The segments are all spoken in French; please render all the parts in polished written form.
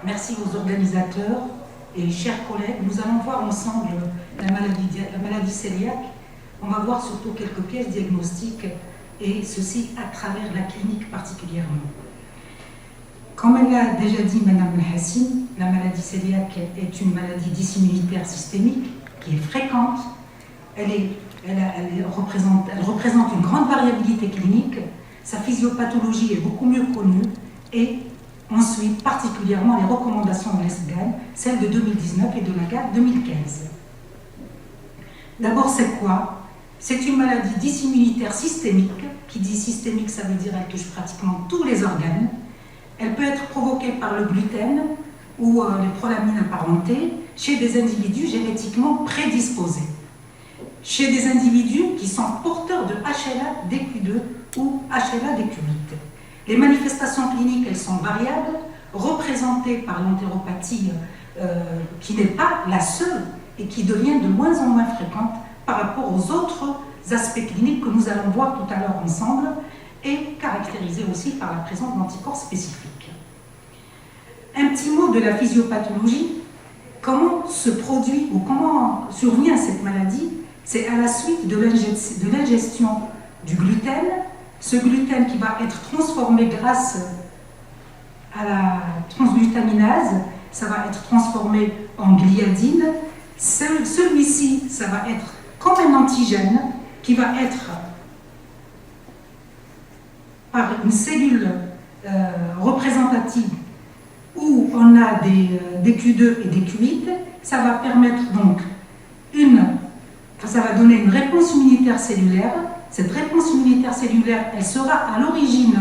Merci aux organisateurs et chers collègues. Nous allons voir ensemble la maladie cœliaque. On va voir surtout quelques pièces diagnostiques et ceci à travers la clinique particulièrement. Comme elle l'a déjà dit Mme Hassine, la maladie cœliaque est une maladie dysimmunitaire systémique qui est fréquente. Elle représente une grande variabilité clinique. Sa physiopathologie est beaucoup mieux connue et ensuite, particulièrement, les recommandations de l'ESGAN, celles de 2019 et de la GAD 2015. D'abord, c'est quoi? C'est une maladie dysimmunitaire systémique. Qui dit systémique, ça veut dire qu'elle touche pratiquement tous les organes. Elle peut être provoquée par le gluten ou les prolamines apparentées chez des individus génétiquement prédisposés. Chez des individus qui sont porteurs de HLA DQ2 ou HLA DQ8. Les manifestations cliniques, elles sont variables, représentées par l'entéropathie qui n'est pas la seule et qui devient de moins en moins fréquente par rapport aux autres aspects cliniques que nous allons voir tout à l'heure ensemble et caractérisée aussi par la présence d'anticorps spécifiques. Un petit mot de la physiopathologie. Comment se produit ou comment survient cette maladie? C'est à la suite de l'ingestion du gluten. Ce gluten qui va être transformé grâce à la transglutaminase, ça va être transformé en gliadine. Celui-ci, ça va être comme un antigène qui va être par une cellule représentative où on a des Q2 et des Q8. Ça va permettre donc ça va donner une réponse immunitaire cellulaire. Cette réponse immunitaire cellulaire, elle sera à l'origine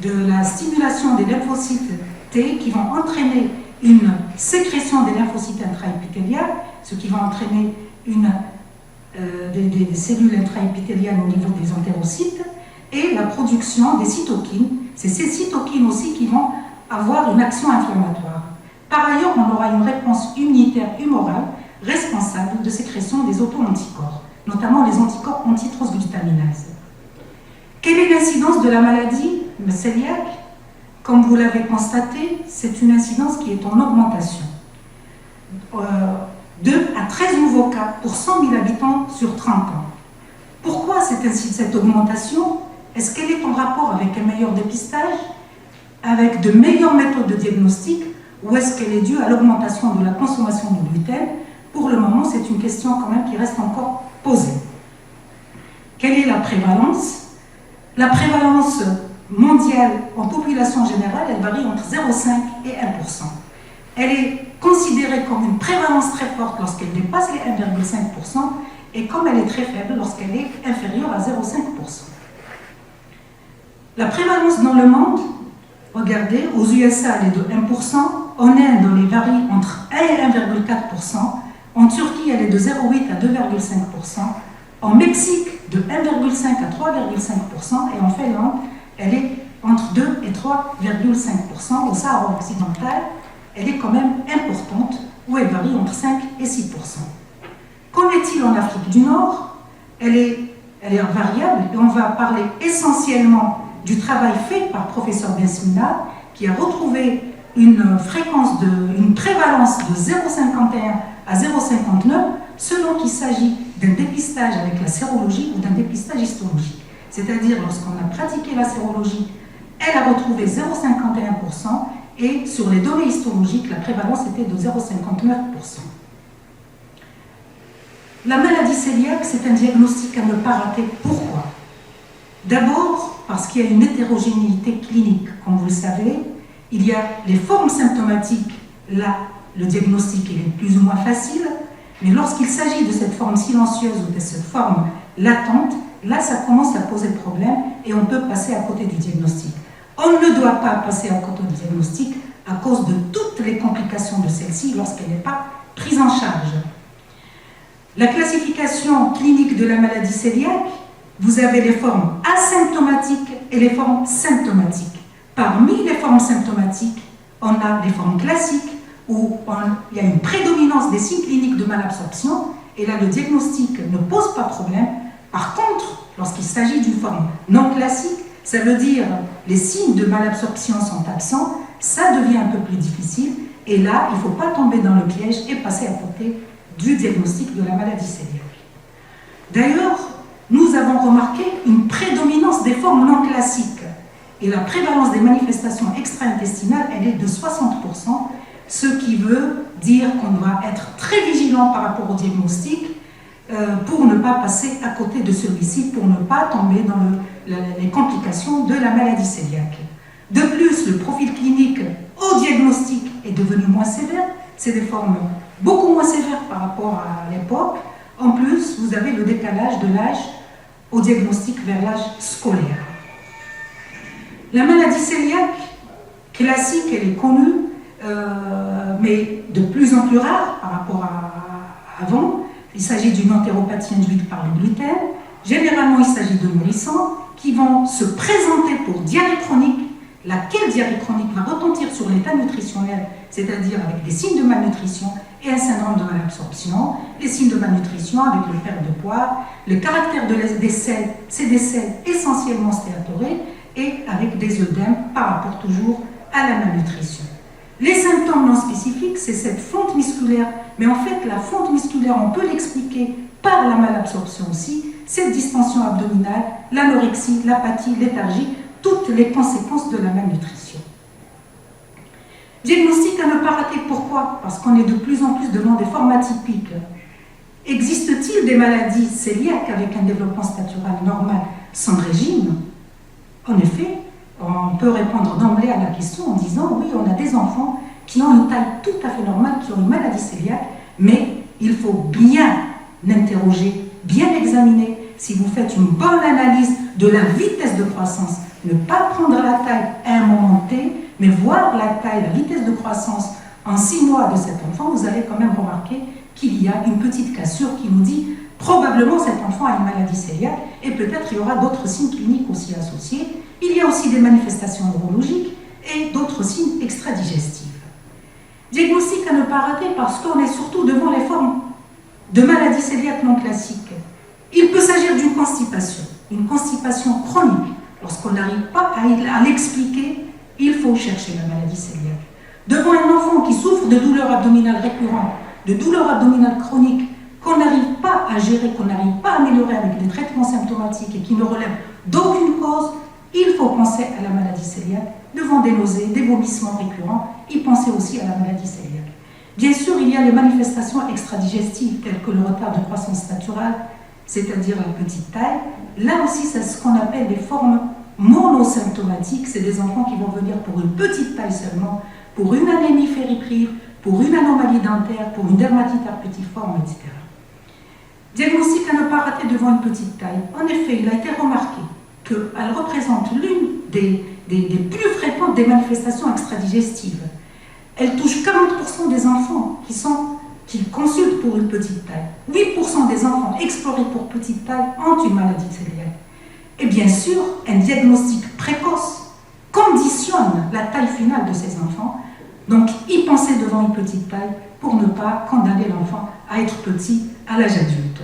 de la stimulation des lymphocytes T qui vont entraîner une sécrétion des lymphocytes intraépithéliales, ce qui va entraîner des cellules intraépithéliales au niveau des entérocytes et la production des cytokines. C'est ces cytokines aussi qui vont avoir une action inflammatoire. Par ailleurs, on aura une réponse immunitaire humorale responsable de sécrétion des auto-anticorps, notamment les anticorps anti-transglutaminase. Quelle est l'incidence de la maladie cœliaque? Comme vous l'avez constaté, c'est une incidence qui est en augmentation. 2 à 13 nouveaux cas pour 100 000 habitants sur 30 ans. Pourquoi cette augmentation? Est-ce qu'elle est en rapport avec un meilleur dépistage, avec de meilleures méthodes de diagnostic, ou est-ce qu'elle est due à l'augmentation de la consommation de gluten? Pour le moment, c'est une question quand même qui reste encore posée. Quelle est la prévalence? La prévalence mondiale en population générale, elle varie entre 0,5 et 1%. Elle est considérée comme une prévalence très forte lorsqu'elle dépasse les 1,5% et comme elle est très faible lorsqu'elle est inférieure à 0,5%. La prévalence dans le monde, regardez, aux USA, elle est de 1%, en Inde, elle varie entre 1 et 1,4%, en Turquie, elle est de 0,8 à 2,5%, en Mexique, de 1,5 à 3,5%, et en Finlande, elle est entre 2 et 3,5%. Au Sahara occidental, elle est quand même importante, où elle varie entre 5 et 6%. Qu'en est-il en Afrique du Nord? Elle est variable, et on va parler essentiellement du travail fait par professeur Bensemina, qui a retrouvé une prévalence de 0,51 à 0,59 selon qu'il s'agit d'un dépistage avec la sérologie ou d'un dépistage histologique. C'est-à-dire, lorsqu'on a pratiqué la sérologie, elle a retrouvé 0,51% et sur les données histologiques, la prévalence était de 0,59%. La maladie cœliaque, c'est un diagnostic à ne pas rater. Pourquoi? D'abord, parce qu'il y a une hétérogénéité clinique. Comme vous le savez, il y a les formes symptomatiques. Là, le diagnostic est plus ou moins facile, mais lorsqu'il s'agit de cette forme silencieuse ou de cette forme latente, là, ça commence à poser problème et on peut passer à côté du diagnostic. On ne doit pas passer à côté du diagnostic à cause de toutes les complications de celle-ci lorsqu'elle n'est pas prise en charge. La classification clinique de la maladie cœliaque, vous avez les formes asymptomatiques et les formes symptomatiques. Parmi les formes symptomatiques, on a les formes classiques où il y a une prédominance des signes cliniques de malabsorption et là le diagnostic ne pose pas problème. Par contre, lorsqu'il s'agit d'une forme non classique, ça veut dire les signes de malabsorption sont absents, ça devient un peu plus difficile Et là, il ne faut pas tomber dans le piège et passer à côté du diagnostic de la maladie cœliaque. D'ailleurs, nous avons remarqué une prédominance des formes non classiques. Et la prévalence des manifestations extra-intestinales, elle est de 60%, ce qui veut dire qu'on doit être très vigilant par rapport au diagnostic pour ne pas passer à côté de celui-ci, pour ne pas tomber dans les complications de la maladie cœliaque. De plus, le profil clinique au diagnostic est devenu moins sévère. C'est des formes beaucoup moins sévères par rapport à l'époque. En plus, vous avez le décalage de l'âge au diagnostic vers l'âge scolaire. La maladie cœliaque classique, elle est connue, mais de plus en plus rare par rapport à avant. Il s'agit d'une entéropathie induite par le gluten. Généralement, il s'agit de nourrissons qui vont se présenter pour diarrhée chronique, laquelle diarrhée chronique va retentir sur l'état nutritionnel, c'est-à-dire avec des signes de malnutrition et un syndrome de malabsorption, les signes de malnutrition avec le perte de poids, le caractère des selles, c'est des selles essentiellement stéatorées et avec des œdèmes par rapport toujours à la malnutrition. Les symptômes non spécifiques, c'est cette fonte musculaire, mais en fait la fonte musculaire, on peut l'expliquer par la malabsorption aussi, cette distension abdominale, l'anorexie, l'apathie, léthargie, toutes les conséquences de la malnutrition. Diagnostic à ne pas rater, pourquoi? Parce qu'on est de plus en plus devant des formes atypiques. Existe-t-il des maladies cœliaques avec un développement statural normal sans régime? En effet, on peut répondre d'emblée à la question en disant oui, on a des enfants qui ont une taille tout à fait normale, qui ont une maladie cœliaque, mais il faut bien interroger, bien examiner. Si vous faites une bonne analyse de la vitesse de croissance, ne pas prendre la taille à un moment T, mais voir la taille, la vitesse de croissance en 6 mois de cet enfant, vous allez quand même remarquer qu'il y a une petite cassure qui nous dit probablement cet enfant a une maladie cœliaque et peut-être il y aura d'autres signes cliniques aussi associés. Il y a aussi des manifestations neurologiques et d'autres signes extradigestifs. Diagnostic à ne pas rater parce qu'on est surtout devant les formes de maladie cœliaque non classiques. Il peut s'agir d'une constipation chronique. Lorsqu'on n'arrive pas à l'expliquer, il faut chercher la maladie cœliaque. Devant un enfant qui souffre de douleurs abdominales récurrentes, de douleurs abdominales chroniques, qu'on n'arrive pas à gérer, qu'on n'arrive pas à améliorer avec des traitements symptomatiques et qui ne relèvent d'aucune cause, il faut penser à la maladie cœliaque. Devant des nausées, des vomissements récurrents, il pensait aussi à la maladie cœliaque. Bien sûr, il y a les manifestations extradigestives telles que le retard de croissance naturelle, c'est-à-dire la petite taille. Là aussi, c'est ce qu'on appelle les formes monosymptomatiques. C'est des enfants qui vont venir pour une petite taille seulement, pour une anémie fériprive, pour une anomalie dentaire, pour une dermatite herpétiforme, etc. Diagnostic à ne pas rater devant une petite taille. En effet, il a été remarqué qu'elle représente l'une des plus fréquentes des manifestations extradigestives. Elle touche 40% des enfants qui consultent pour une petite taille. 8% des enfants explorés pour petite taille ont une maladie cœliaque. Et bien sûr, un diagnostic précoce conditionne la taille finale de ces enfants. Donc, y penser devant une petite taille pour ne pas condamner l'enfant à être petit à l'âge adulte.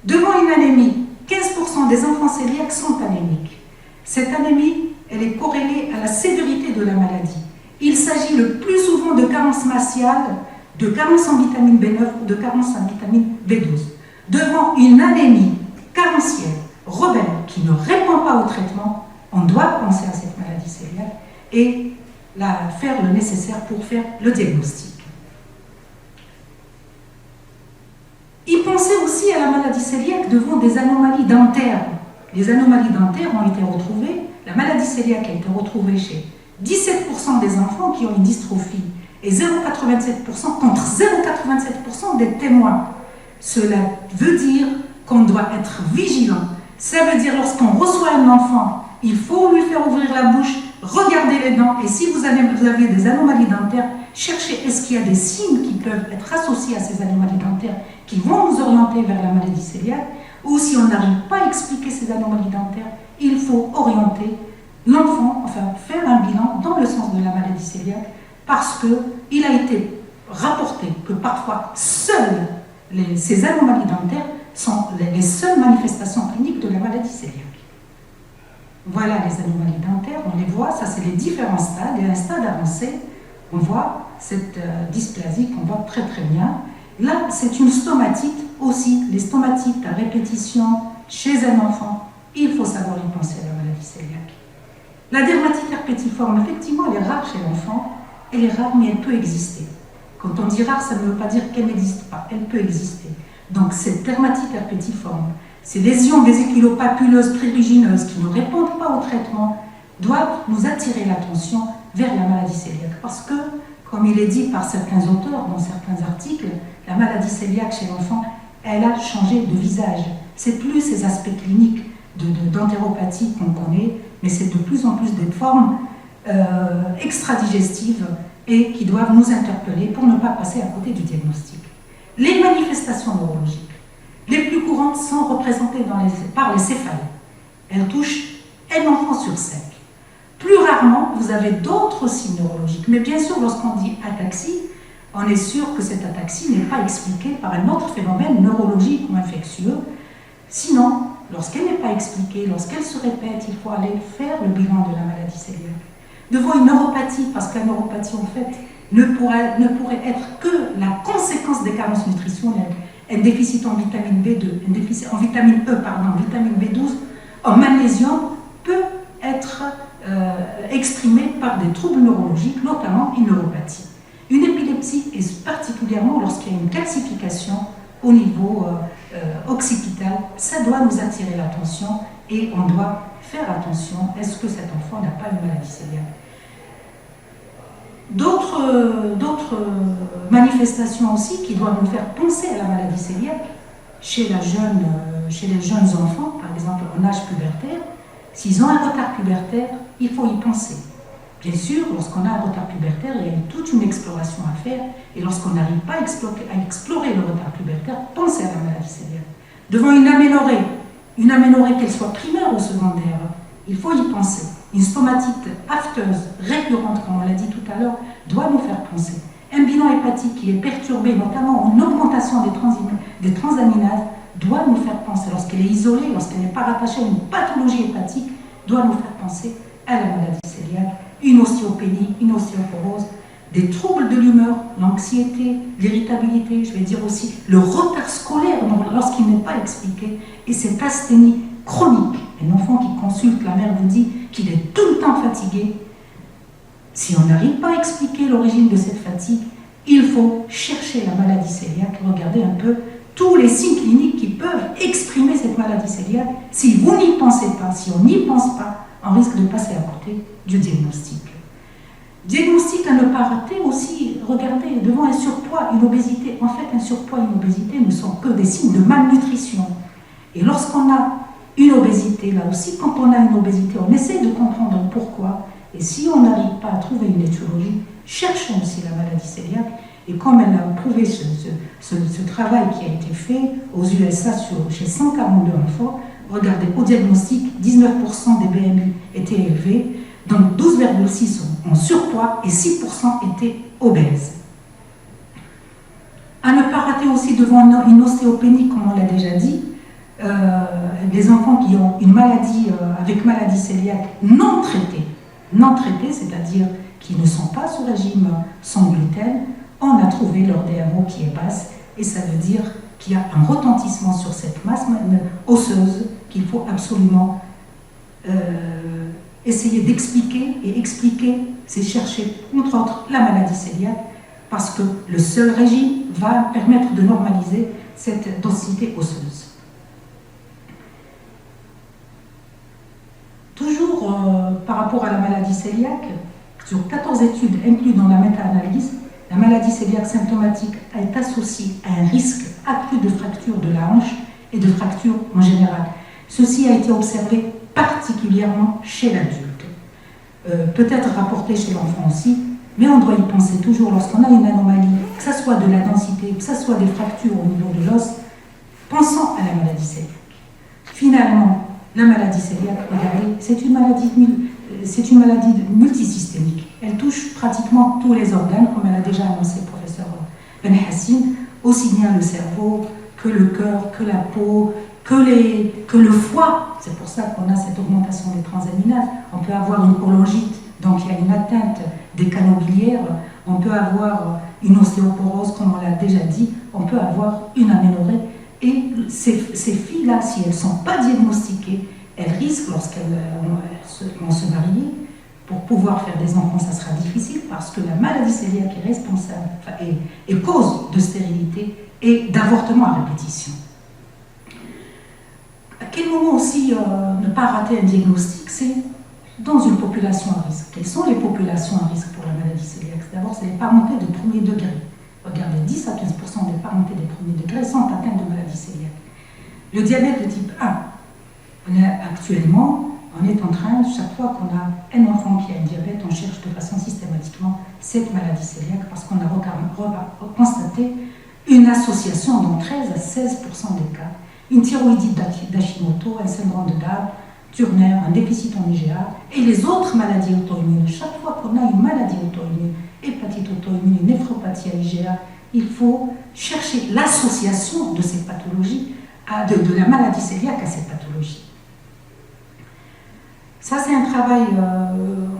Devant une anémie, 15% des enfants cœliaques sont anémiques. Cette anémie, elle est corrélée à la sévérité de la maladie. Il s'agit le plus souvent de carence martiale, de carence en vitamine B9 ou de carence en vitamine B12. Devant une anémie carentielle, rebelle, qui ne répond pas au traitement, on doit penser à cette maladie cœliaque et faire le nécessaire pour faire le diagnostic. Il pensait aussi à la maladie cœliaque devant des anomalies dentaires. Les anomalies dentaires ont été retrouvées, la maladie cœliaque a été retrouvée chez 17% des enfants qui ont une dystrophie et 0,87% contre 0,87% des témoins. Cela veut dire qu'on doit être vigilant. Ça veut dire lorsqu'on reçoit un enfant, il faut lui faire ouvrir la bouche, regarder les dents et si vous avez des anomalies dentaires, cherchez est-ce qu'il y a des signes qui peuvent être associés à ces anomalies dentaires qui vont nous orienter vers la maladie cœliaque ou si on n'arrive pas à expliquer ces anomalies dentaires, il faut orienter l'enfant, enfin faire un bilan dans le sens de la maladie cœliaque parce qu'il a été rapporté que parfois seules ces anomalies dentaires sont les seules manifestations cliniques de la maladie cœliaque. Voilà les anomalies dentaires, on les voit, ça c'est les différents stades, et un stade avancé, On voit cette dysplasie qu'on voit très très bien. Là, c'est une stomatite aussi. Les stomatites à répétition chez un enfant, il faut savoir y penser à la maladie cœliaque. La dermatite herpétiforme, effectivement, elle est rare chez l'enfant. Elle est rare, mais elle peut exister. Quand on dit rare, ça ne veut pas dire qu'elle n'existe pas. Elle peut exister. Donc, cette dermatite herpétiforme, ces lésions vésiculopapuleuses prurigineuses qui ne répondent pas au traitement, doivent nous attirer l'attention vers la maladie cœliaque. Parce que, comme il est dit par certains auteurs dans certains articles, la maladie cœliaque chez l'enfant, elle a changé de visage. C'est plus ces aspects cliniques d'entéropathie qu'on connaît, mais c'est de plus en plus des formes extradigestives et qui doivent nous interpeller pour ne pas passer à côté du diagnostic. Les manifestations neurologiques, les plus courantes sont représentées par les céphalées. Elles touchent un enfant sur 5. Plus rarement, vous avez d'autres signes neurologiques. Mais bien sûr, lorsqu'on dit ataxie, on est sûr que cette ataxie n'est pas expliquée par un autre phénomène neurologique ou infectieux. Sinon, lorsqu'elle n'est pas expliquée, lorsqu'elle se répète, il faut aller faire le bilan de la maladie cœliaque. Devant une neuropathie, parce que la neuropathie, en fait, ne pourrait être que la conséquence des carences nutritionnelles. Un déficit en vitamine B2, un déficit en vitamine E, vitamine B12, en magnésium, peut être exprimé par des troubles neurologiques, notamment une neuropathie. Une épilepsie est particulièrement lorsqu'il y a une calcification au niveau occipital, ça doit nous attirer l'attention et on doit faire attention, est-ce que cet enfant n'a pas une maladie cœliaque? D'autres manifestations aussi qui doivent nous faire penser à la maladie cœliaque chez les jeunes enfants, par exemple en âge pubertaire, s'ils ont un retard pubertaire, il faut y penser. Bien sûr, lorsqu'on a un retard pubertaire, il y a toute une exploration à faire, et lorsqu'on n'arrive pas à explorer le retard pubertaire, pensez à la maladie cœliaque. Devant une aménorrhée qu'elle soit primaire ou secondaire, il faut y penser. Une stomatite afteuse, récurrente, comme on l'a dit tout à l'heure, doit nous faire penser. Un bilan hépatique qui est perturbé, notamment en augmentation des transaminases, doit nous faire penser, lorsqu'elle est isolée, lorsqu'elle n'est pas rattachée à une pathologie hépatique, doit nous faire penser à la maladie cœliaque, une ostéopénie, une ostéoporose, des troubles de l'humeur, l'anxiété, l'irritabilité, je vais dire aussi le retard scolaire lorsqu'il n'est pas expliqué, et cette asthénie chronique. Un enfant qui consulte, la mère vous dit qu'il est tout le temps fatigué. Si on n'arrive pas à expliquer l'origine de cette fatigue, il faut chercher la maladie cœliaque, regarder un peu tous les signes cliniques qui peuvent exprimer cette maladie cœliaque. Si vous n'y pensez pas, si on n'y pense pas, on risque de passer à côté du diagnostic. Diagnostic à ne pas rater aussi, regardez, devant un surpoids, une obésité. En fait, un surpoids et une obésité ne sont que des signes de malnutrition. Et lorsqu'on a une obésité, là aussi, quand on a une obésité, on essaie de comprendre pourquoi. Et si on n'arrive pas à trouver une étiologie, cherchons aussi la maladie cœliaque. Et comme elle a prouvé ce travail qui a été fait aux USA chez 142 enfants, regardez, au diagnostic, 19% des BMI étaient élevés, donc 12,6 sont en surpoids et 6% étaient obèses. À ne pas rater aussi devant une ostéopénie, comme on l'a déjà dit, des enfants qui ont une maladie avec maladie cœliaque non traitée, c'est-à-dire qui ne sont pas sous régime sans gluten, on a trouvé leur DMO qui est basse, et ça veut dire qu'il y a un retentissement sur cette masse osseuse qu'il faut absolument essayer d'expliquer, et expliquer, c'est chercher, entre autres, la maladie cœliaque, parce que le seul régime va permettre de normaliser cette densité osseuse. Toujours par rapport à la maladie cœliaque, sur 14 études incluses dans la méta-analyse, la maladie cœliaque symptomatique est associée à un risque accru de fracture de la hanche et de fracture en général. Ceci a été observé particulièrement chez l'adulte. Peut-être rapporté chez l'enfant aussi, mais on doit y penser toujours lorsqu'on a une anomalie, que ce soit de la densité, que ce soit des fractures au niveau de l'os, pensons à la maladie cœliaque. Finalement, la maladie cœliaque, regardez, c'est une maladie multisystémique. Elle touche pratiquement tous les organes, comme elle a déjà annoncé le professeur Ben Hassine, aussi bien le cerveau que le cœur, que la peau, que le foie. C'est pour ça qu'on a cette augmentation des transaminases. On peut avoir une cholangite, donc il y a une atteinte des canaux biliaires. on peut avoir une ostéoporose, comme on l'a déjà dit, on peut avoir une aménorrhée. Et ces filles-là, si elles ne sont pas diagnostiquées, elles risquent, lorsqu'elles vont se marier, pour pouvoir faire des enfants, ça sera difficile, parce que la maladie cœliaque est responsable, est cause de stérilité et d'avortement à répétition. À quel moment aussi ne pas rater un diagnostic? C'est dans une population à risque. Quelles sont les populations à risque pour la maladie cœliaque? D'abord, c'est les parentés de premier degré. Regardez, 10 à 15% des parentés des premiers degrés sont atteints de maladie cœliaque. Le diabète de type 1. Actuellement, on est en train, chaque fois qu'on a un enfant qui a un diabète, on cherche de façon systématiquement cette maladie cœliaque parce qu'on a constaté une association dans 13 à 16% des cas. Une thyroïdite d'Hashimoto, un syndrome de Down, Turner, un déficit en IgA et les autres maladies auto-immunes. Chaque fois qu'on a une maladie auto-immune, hépatite auto-immune, une néphropathie à IgA, il faut chercher l'association de ces pathologies, de la maladie cœliaque à cette pathologie. Ça, c'est un travail,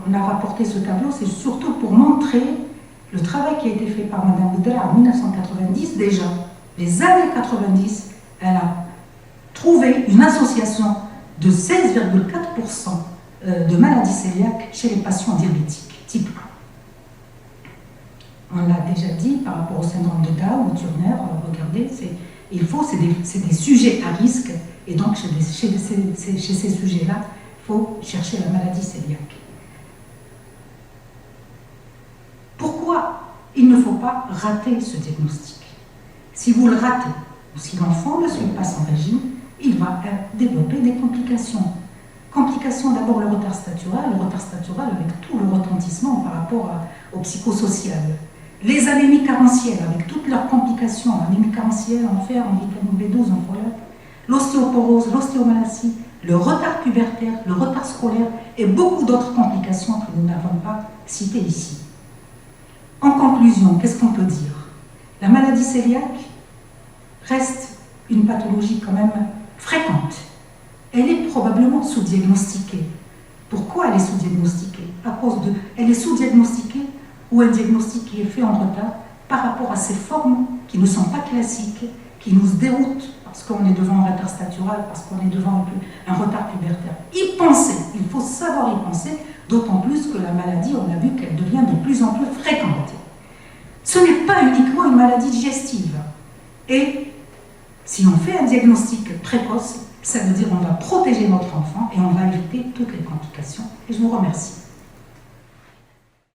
on a rapporté ce tableau, c'est surtout pour montrer le travail qui a été fait par Mme Boudala en 1990 déjà. Les années 90, elle a trouvé une association de 16,4% de maladies cœliaques chez les patients diabétiques type 1. On l'a déjà dit par rapport au syndrome de Down ou Turner, regardez, c'est des sujets à risque, et donc chez ces sujets-là, il faut chercher la maladie cœliaque. Pourquoi il ne faut pas rater ce diagnostic? Si vous le ratez, ou si l'enfant ne suit pas son régime, il va développer des complications. Complications, d'abord le retard statural avec tout le retentissement par rapport au psychosocial. Les anémies carentielles avec toutes leurs complications, anémie carentielle en fer, en vitamine B12, en folate, l'ostéoporose, l'ostéomalacie, le retard pubertaire, le retard scolaire et beaucoup d'autres complications que nous n'avons pas citées ici. En conclusion, qu'est-ce qu'on peut dire? La maladie cœliaque reste une pathologie quand même fréquente. Elle est probablement sous-diagnostiquée. Pourquoi elle est sous-diagnostiquée? Elle est sous-diagnostiquée ou un diagnostic qui est fait en retard par rapport à ces formes qui ne sont pas classiques, qui nous déroutent parce qu'on est devant un retard statural, parce qu'on est devant un retard pubertaire. Y penser, il faut savoir y penser, d'autant plus que la maladie, on a vu qu'elle devient de plus en plus fréquente. Ce n'est pas uniquement une maladie digestive. Et si on fait un diagnostic précoce, ça veut dire qu'on va protéger notre enfant et on va éviter toutes les complications. Et je vous remercie.